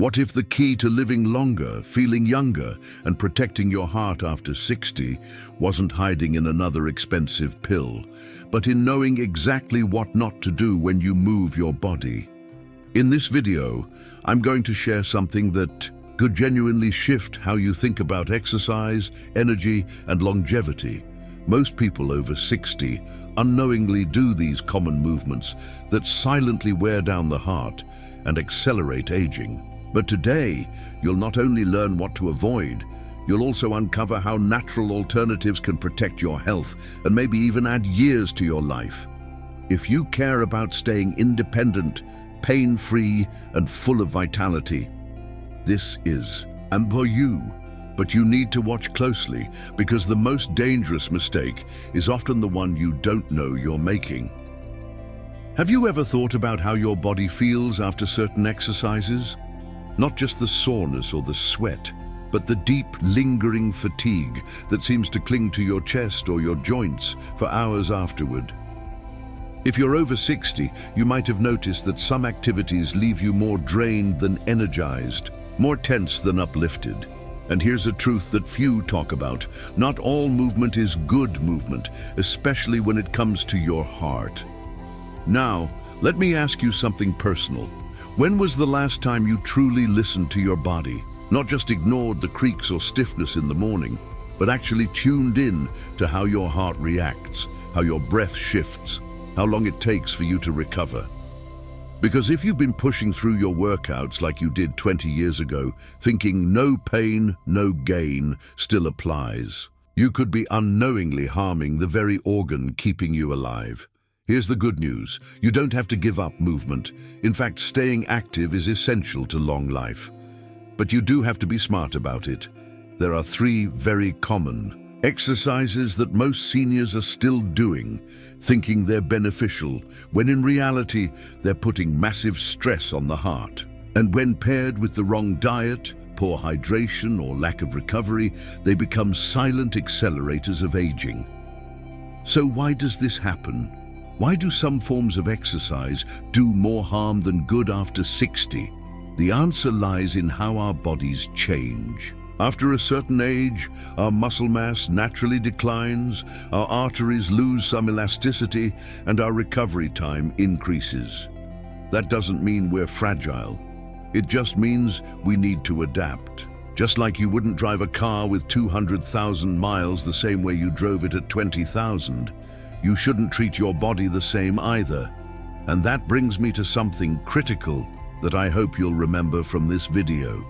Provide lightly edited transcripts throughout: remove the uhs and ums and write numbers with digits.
What if the key to living longer, feeling younger, and protecting your heart after 60 wasn't hiding in another expensive pill, but in knowing exactly what not to do when you move your body? In this video, I'm going to share something that could genuinely shift how you think about exercise, energy, and longevity. Most people over 60 unknowingly do these common movements that silently wear down the heart and accelerate aging. But today, you'll not only learn what to avoid, you'll also uncover how natural alternatives can protect your health and maybe even add years to your life. If you care about staying independent, pain-free, and full of vitality, this is for you. But you need to watch closely, because the most dangerous mistake is often the one you don't know you're making. Have you ever thought about how your body feels after certain exercises? Not just the soreness or the sweat, but the deep, lingering fatigue that seems to cling to your chest or your joints for hours afterward. If you're over 60, you might have noticed that some activities leave you more drained than energized, more tense than uplifted. And here's a truth that few talk about. Not all movement is good movement, especially when it comes to your heart. Now, let me ask you something personal. When was the last time you truly listened to your body? Not just ignored the creaks or stiffness in the morning, but actually tuned in to how your heart reacts, how your breath shifts, how long it takes for you to recover. Because if you've been pushing through your workouts like you did 20 years ago, thinking no pain, no gain still applies, you could be unknowingly harming the very organ keeping you alive. Here's the good news. You don't have to give up movement. In fact, staying active is essential to long life. But you do have to be smart about it. There are 3 very common exercises that most seniors are still doing, thinking they're beneficial, when in reality, they're putting massive stress on the heart. And when paired with the wrong diet, poor hydration, or lack of recovery, they become silent accelerators of aging. So why does this happen? Why do some forms of exercise do more harm than good after 60? The answer lies in how our bodies change. After a certain age, our muscle mass naturally declines, our arteries lose some elasticity, and our recovery time increases. That doesn't mean we're fragile. It just means we need to adapt. Just like you wouldn't drive a car with 200,000 miles the same way you drove it at 20,000, you shouldn't treat your body the same either. And that brings me to something critical that I hope you'll remember from this video.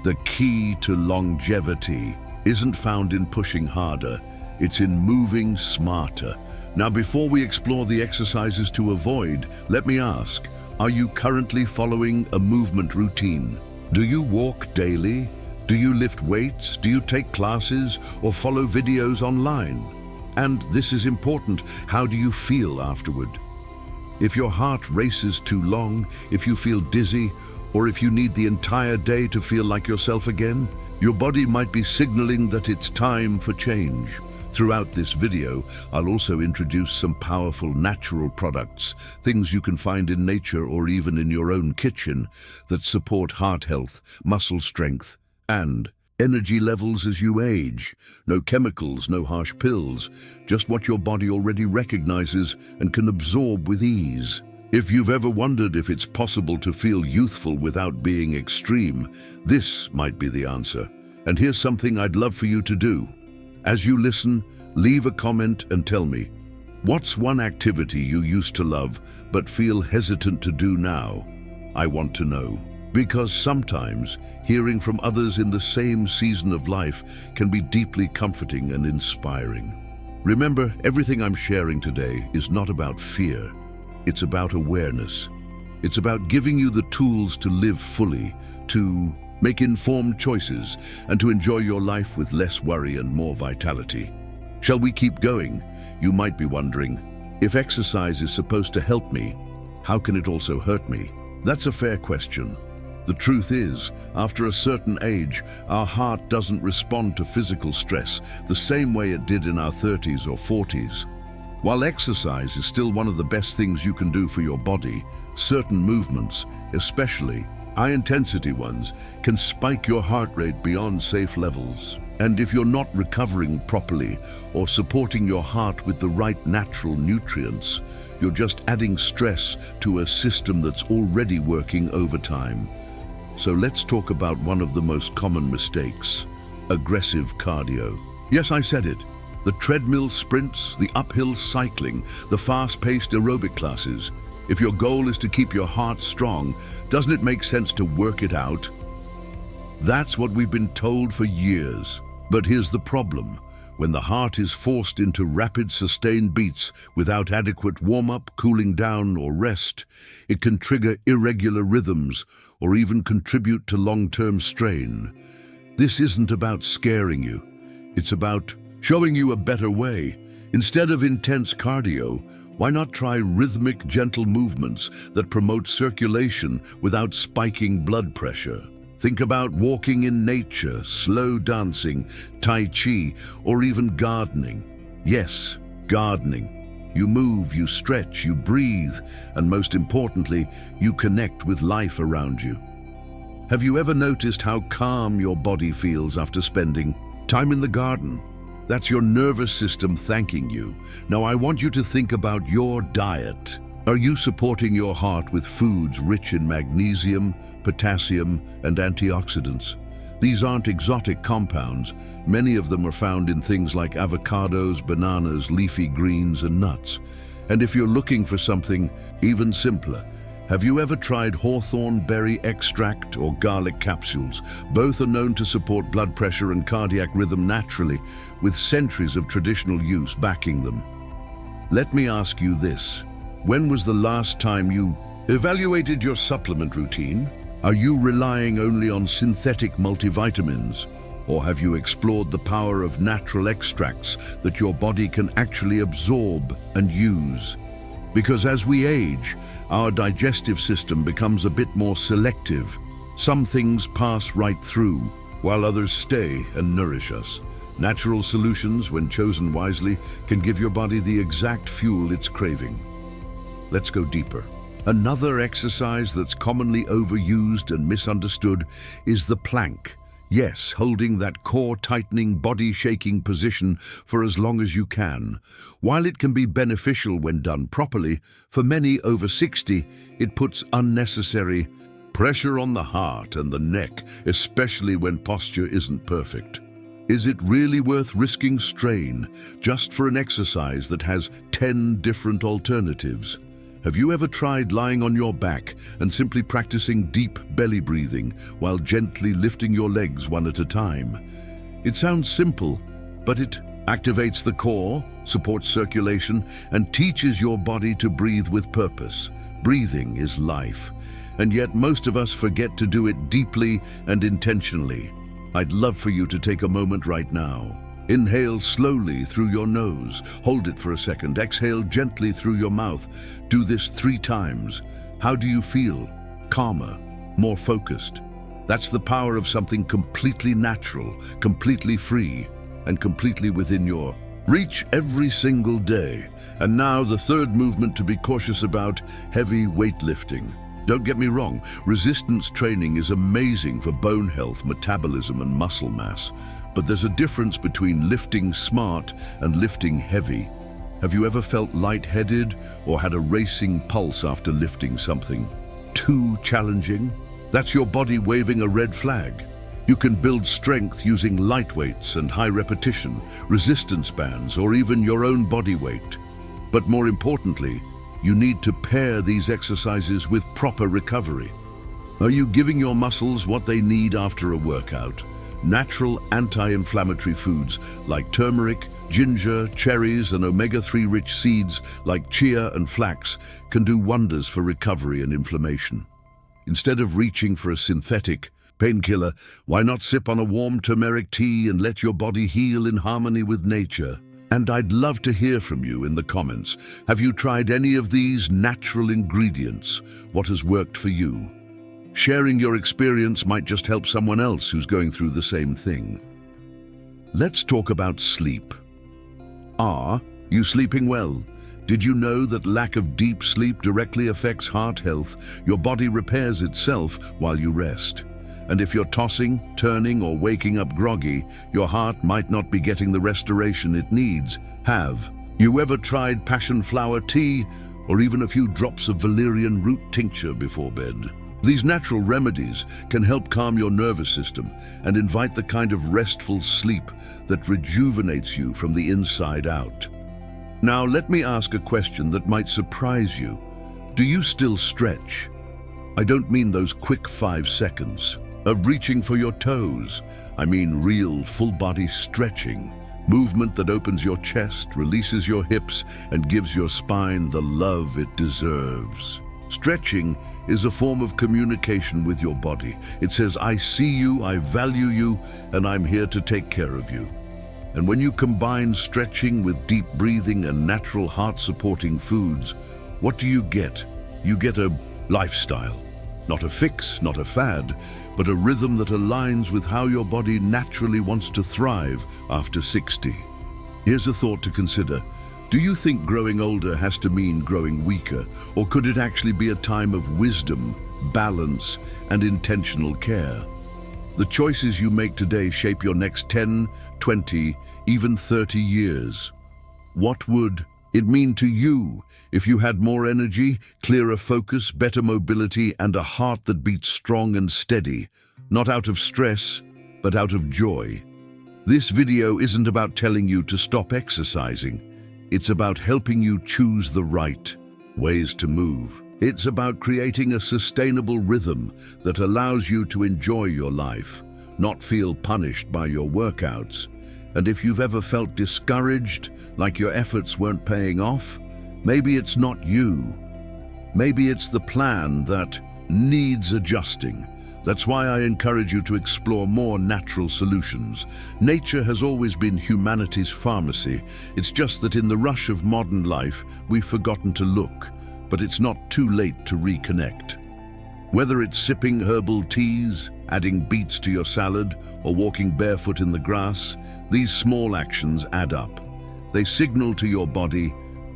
The key to longevity isn't found in pushing harder, it's in moving smarter. Now, before we explore the exercises to avoid, let me ask, are you currently following a movement routine? Do you walk daily? Do you lift weights? Do you take classes or follow videos online? And this is important, how do you feel afterward? If your heart races too long, if you feel dizzy, or if you need the entire day to feel like yourself again, your body might be signaling that it's time for change. Throughout this video, I'll also introduce some powerful natural products, things you can find in nature or even in your own kitchen, that support heart health, muscle strength, and energy levels as you age. No chemicals, no harsh pills, just what your body already recognizes and can absorb with ease. If you've ever wondered if it's possible to feel youthful without being extreme, this might be the answer. And here's something I'd love for you to do. As you listen, leave a comment and tell me, what's one activity you used to love but feel hesitant to do now? I want to know. Because sometimes hearing from others in the same season of life can be deeply comforting and inspiring. Remember, everything I'm sharing today is not about fear. It's about awareness. It's about giving you the tools to live fully, to make informed choices, and to enjoy your life with less worry and more vitality. Shall we keep going? You might be wondering, if exercise is supposed to help me, how can it also hurt me? That's a fair question. The truth is, after a certain age, our heart doesn't respond to physical stress the same way it did in our 30s or 40s. While exercise is still one of the best things you can do for your body, certain movements, especially, High-intensity ones can spike your heart rate beyond safe levels. And if you're not recovering properly or supporting your heart with the right natural nutrients, you're just adding stress to a system that's already working overtime. So let's talk about one of the most common mistakes: aggressive cardio. Yes, I said it. The treadmill sprints, the uphill cycling, the fast-paced aerobic classes. If your goal is to keep your heart strong, doesn't it make sense to work it out? That's what we've been told for years. But here's the problem. When the heart is forced into rapid, sustained beats without adequate warm-up, cooling down, or rest, it can trigger irregular rhythms or even contribute to long-term strain. This isn't about scaring you. It's about showing you a better way. Instead of intense cardio, why not try rhythmic, gentle movements that promote circulation without spiking blood pressure? Think about walking in nature, slow dancing, tai chi, or even gardening. Yes, gardening. You move, you stretch, you breathe, and most importantly, you connect with life around you. Have you ever noticed how calm your body feels after spending time in the garden? That's your nervous system thanking you. Now I want you to think about your diet. Are you supporting your heart with foods rich in magnesium, potassium, and antioxidants? These aren't exotic compounds. Many of them are found in things like avocados, bananas, leafy greens, and nuts. And if you're looking for something even simpler, have you ever tried hawthorn berry extract or garlic capsules? Both are known to support blood pressure and cardiac rhythm naturally, with centuries of traditional use backing them. Let me ask you this. When was the last time you evaluated your supplement routine? Are you relying only on synthetic multivitamins? Or have you explored the power of natural extracts that your body can actually absorb and use? Because as we age, our digestive system becomes a bit more selective. Some things pass right through, while others stay and nourish us. Natural solutions, when chosen wisely, can give your body the exact fuel it's craving. Let's go deeper. Another exercise that's commonly overused and misunderstood is the plank. Yes, holding that core-tightening, body-shaking position for as long as you can. While it can be beneficial when done properly, for many over 60, it puts unnecessary pressure on the heart and the neck, especially when posture isn't perfect. Is it really worth risking strain just for an exercise that has 10 different alternatives? Have you ever tried lying on your back and simply practicing deep belly breathing while gently lifting your legs one at a time? It sounds simple, but it activates the core, supports circulation, and teaches your body to breathe with purpose. Breathing is life, and yet most of us forget to do it deeply and intentionally. I'd love for you to take a moment right now. Inhale slowly through your nose. Hold it for a second. Exhale gently through your mouth. Do this 3 times. How do you feel? Calmer, more focused. That's the power of something completely natural, completely free, and completely within your reach every single day. And now the third movement to be cautious about: heavy weightlifting. Don't get me wrong, resistance training is amazing for bone health, metabolism, and muscle mass. But there's a difference between lifting smart and lifting heavy. Have you ever felt lightheaded or had a racing pulse after lifting something too challenging? That's your body waving a red flag. You can build strength using light weights and high repetition, resistance bands, or even your own body weight. But more importantly, you need to pair these exercises with proper recovery. Are you giving your muscles what they need after a workout? Natural anti-inflammatory foods like turmeric, ginger, cherries, and omega-3 rich seeds like chia and flax can do wonders for recovery and inflammation. Instead of reaching for a synthetic painkiller, why not sip on a warm turmeric tea and let your body heal in harmony with nature? And I'd love to hear from you in the comments. Have you tried any of these natural ingredients? What has worked for you? Sharing your experience might just help someone else who's going through the same thing. Let's talk about sleep. Are you sleeping well? Did you know that lack of deep sleep directly affects heart health? Your body repairs itself while you rest. And if you're tossing, turning, or waking up groggy, your heart might not be getting the restoration it needs. Have you ever tried passion flower tea or even a few drops of valerian root tincture before bed? These natural remedies can help calm your nervous system and invite the kind of restful sleep that rejuvenates you from the inside out. Now, let me ask a question that might surprise you. Do you still stretch? I don't mean those quick 5 seconds of reaching for your toes. I mean real full-body stretching. Movement that opens your chest, releases your hips, and gives your spine the love it deserves. Stretching is a form of communication with your body. It says, I see you, I value you, and I'm here to take care of you. And when you combine stretching with deep breathing and natural heart-supporting foods, what do you get? You get a lifestyle. Not a fix, not a fad, but a rhythm that aligns with how your body naturally wants to thrive after 60. Here's a thought to consider. Do you think growing older has to mean growing weaker, or could it actually be a time of wisdom, balance, and intentional care? The choices you make today shape your next 10, 20, even 30 years. What would it mean to you if you had more energy, clearer focus, better mobility, and a heart that beats strong and steady, not out of stress, but out of joy? This video isn't about telling you to stop exercising. It's about helping you choose the right ways to move. It's about creating a sustainable rhythm that allows you to enjoy your life, not feel punished by your workouts. And if you've ever felt discouraged, like your efforts weren't paying off, maybe it's not you. Maybe it's the plan that needs adjusting. That's why I encourage you to explore more natural solutions. Nature has always been humanity's pharmacy. It's just that in the rush of modern life, we've forgotten to look. But it's not too late to reconnect. Whether it's sipping herbal teas, adding beets to your salad, or walking barefoot in the grass, these small actions add up. They signal to your body,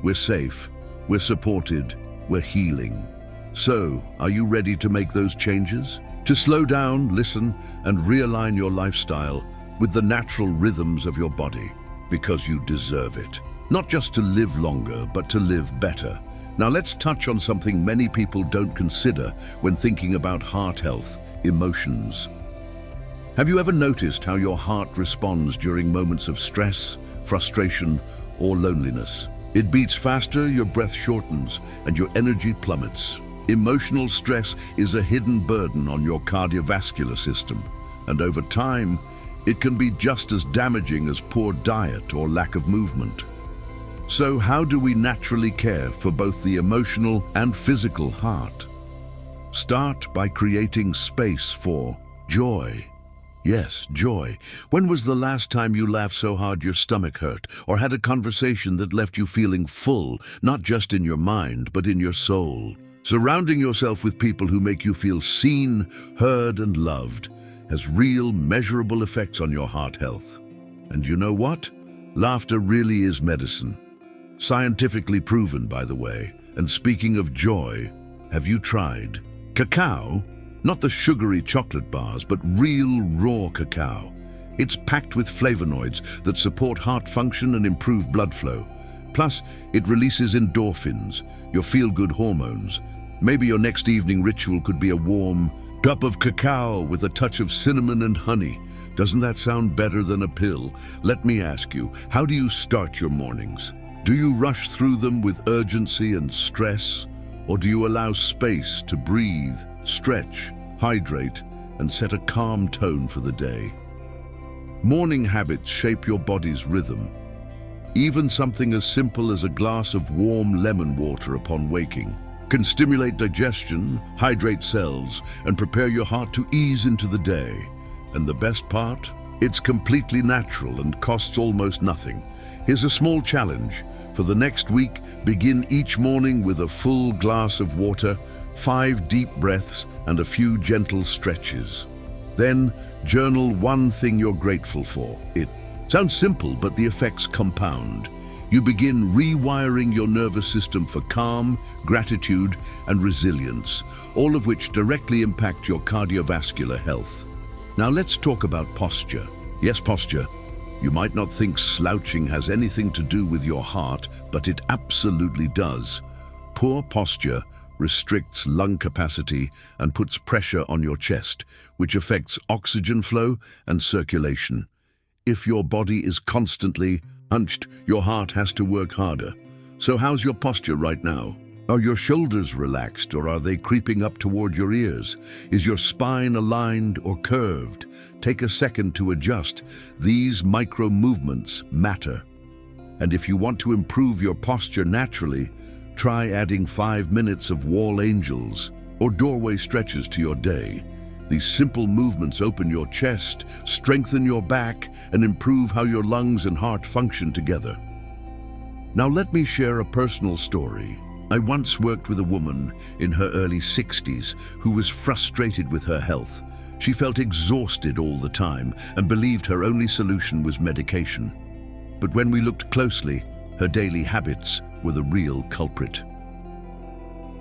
we're safe, we're supported, we're healing. So, are you ready to make those changes? To slow down, listen, and realign your lifestyle with the natural rhythms of your body, because you deserve it. Not just to live longer, but to live better. Now let's touch on something many people don't consider when thinking about heart health: emotions. Have you ever noticed how your heart responds during moments of stress, frustration, or loneliness? It beats faster, your breath shortens, and your energy plummets. Emotional stress is a hidden burden on your cardiovascular system, and over time, it can be just as damaging as poor diet or lack of movement. So how do we naturally care for both the emotional and physical heart? Start by creating space for joy. Yes, joy. When was the last time you laughed so hard your stomach hurt, or had a conversation that left you feeling full, not just in your mind, but in your soul? Surrounding yourself with people who make you feel seen, heard, and loved has real, measurable effects on your heart health. And you know what? Laughter really is medicine. Scientifically proven, by the way. And speaking of joy, have you tried cacao? Not the sugary chocolate bars, but real raw cacao. It's packed with flavonoids that support heart function and improve blood flow. Plus, it releases endorphins, your feel-good hormones. Maybe your next evening ritual could be a warm cup of cacao with a touch of cinnamon and honey. Doesn't that sound better than a pill? Let me ask you, how do you start your mornings? Do you rush through them with urgency and stress? Or do you allow space to breathe, stretch, hydrate, and set a calm tone for the day? Morning habits shape your body's rhythm. Even something as simple as a glass of warm lemon water upon waking can stimulate digestion, hydrate cells, and prepare your heart to ease into the day. And the best part? It's completely natural and costs almost nothing. Here's a small challenge. For the next week, begin each morning with a full glass of water, 5 deep breaths, and a few gentle stretches. Then, journal one thing you're grateful for. It sounds simple, but the effects compound. You begin rewiring your nervous system for calm, gratitude, and resilience, all of which directly impact your cardiovascular health. Now let's talk about posture. Yes, posture. You might not think slouching has anything to do with your heart, but it absolutely does. Poor posture restricts lung capacity and puts pressure on your chest, which affects oxygen flow and circulation. If your body is constantly hunched, your heart has to work harder. So how's your posture right now? Are your shoulders relaxed, or are they creeping up toward your ears? Is your spine aligned or curved? Take a second to adjust. These micro movements matter. And if you want to improve your posture naturally, try adding 5 minutes of wall angels or doorway stretches to your day. These simple movements open your chest, strengthen your back, and improve how your lungs and heart function together. Now let me share a personal story. I once worked with a woman in her early 60s who was frustrated with her health. She felt exhausted all the time and believed her only solution was medication. But when we looked closely, her daily habits were the real culprit.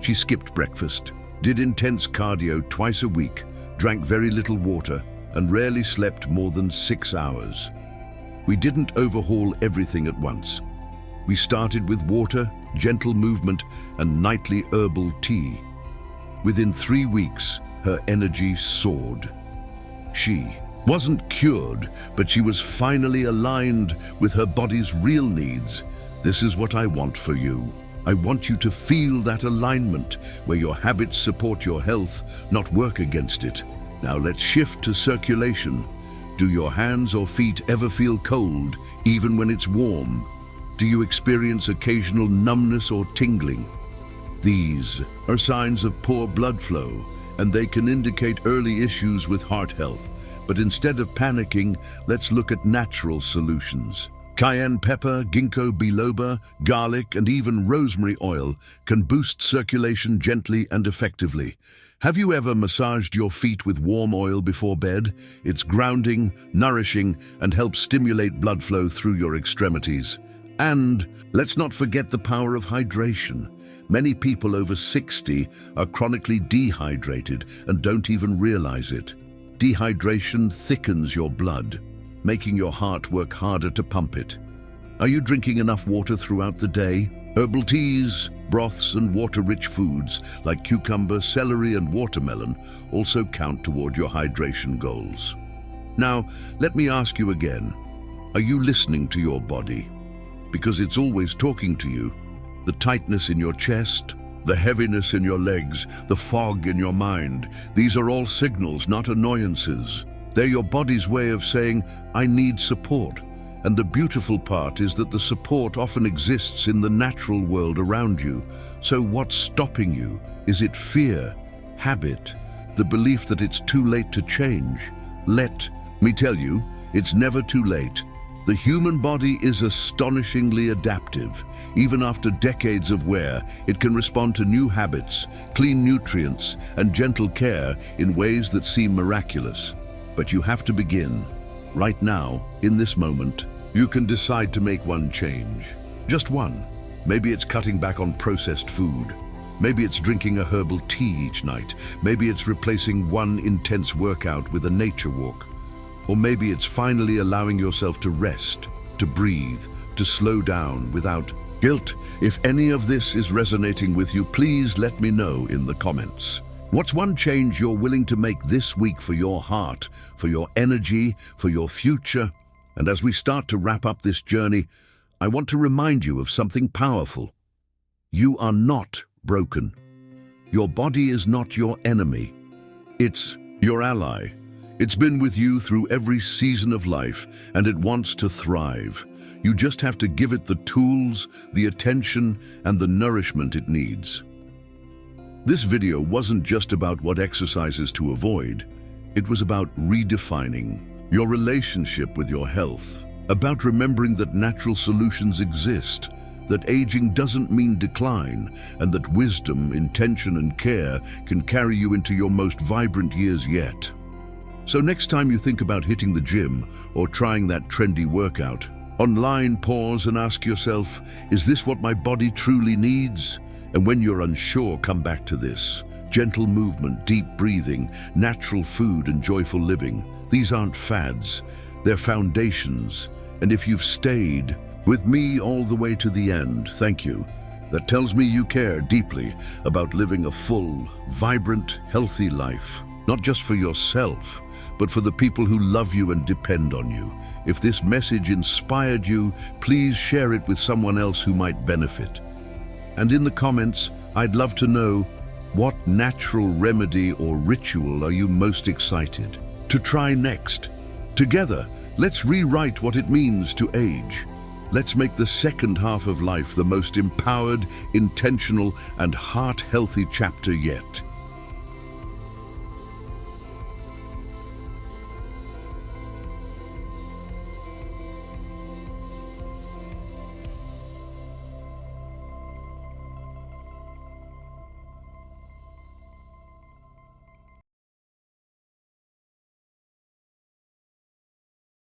She skipped breakfast, did intense cardio twice a week, drank very little water, and rarely slept more than 6 hours. We didn't overhaul everything at once. We started with water, gentle movement, and nightly herbal tea. Within 3 weeks, her energy soared. She wasn't cured, but she was finally aligned with her body's real needs. This is what I want for you. I want you to feel that alignment where your habits support your health, not work against it. Now let's shift to circulation. Do your hands or feet ever feel cold, even when it's warm? Do you experience occasional numbness or tingling? These are signs of poor blood flow, and they can indicate early issues with heart health. But instead of panicking, let's look at natural solutions. Cayenne pepper, ginkgo biloba, garlic, and even rosemary oil can boost circulation gently and effectively. Have you ever massaged your feet with warm oil before bed? It's grounding, nourishing, and helps stimulate blood flow through your extremities. And let's not forget the power of hydration. Many people over 60 are chronically dehydrated and don't even realize it. Dehydration thickens your blood, making your heart work harder to pump it. Are you drinking enough water throughout the day? Herbal teas, broths, and water-rich foods like cucumber, celery, and watermelon also count toward your hydration goals. Now, let me ask you again, are you listening to your body? Because it's always talking to you. The tightness in your chest, the heaviness in your legs, the fog in your mind, these are all signals, not annoyances. They're your body's way of saying, I need support. And the beautiful part is that the support often exists in the natural world around you. So what's stopping you? Is it fear, habit, the belief that it's too late to change? Let me tell you, it's never too late. The human body is astonishingly adaptive. Even after decades of wear, it can respond to new habits, clean nutrients, and gentle care in ways that seem miraculous. But you have to begin. Right now, in this moment, you can decide to make one change. Just one. Maybe it's cutting back on processed food. Maybe it's drinking a herbal tea each night. Maybe it's replacing one intense workout with a nature walk. Or maybe it's finally allowing yourself to rest, to breathe, to slow down without guilt. If any of this is resonating with you, please let me know in the comments. What's one change you're willing to make this week for your heart, for your energy, for your future? And as we start to wrap up this journey, I want to remind you of something powerful. You are not broken. Your body is not your enemy. It's your ally. It's been with you through every season of life, and it wants to thrive. You just have to give it the tools, the attention, and the nourishment it needs. This video wasn't just about what exercises to avoid. It was about redefining your relationship with your health, about remembering that natural solutions exist, that aging doesn't mean decline, and that wisdom, intention, and care can carry you into your most vibrant years yet. So next time you think about hitting the gym or trying that trendy workout, Online, pause and ask yourself, is this what my body truly needs? And when you're unsure, come back to this. Gentle movement, deep breathing, natural food and joyful living. These aren't fads, they're foundations. And if you've stayed with me all the way to the end, thank you. That tells me you care deeply about living a full, vibrant, healthy life. Not just for yourself, but for the people who love you and depend on you. If this message inspired you, please share it with someone else who might benefit. And in the comments, I'd love to know, what natural remedy or ritual are you most excited to try next? Together, let's rewrite what it means to age. Let's make the second half of life the most empowered, intentional, and heart-healthy chapter yet.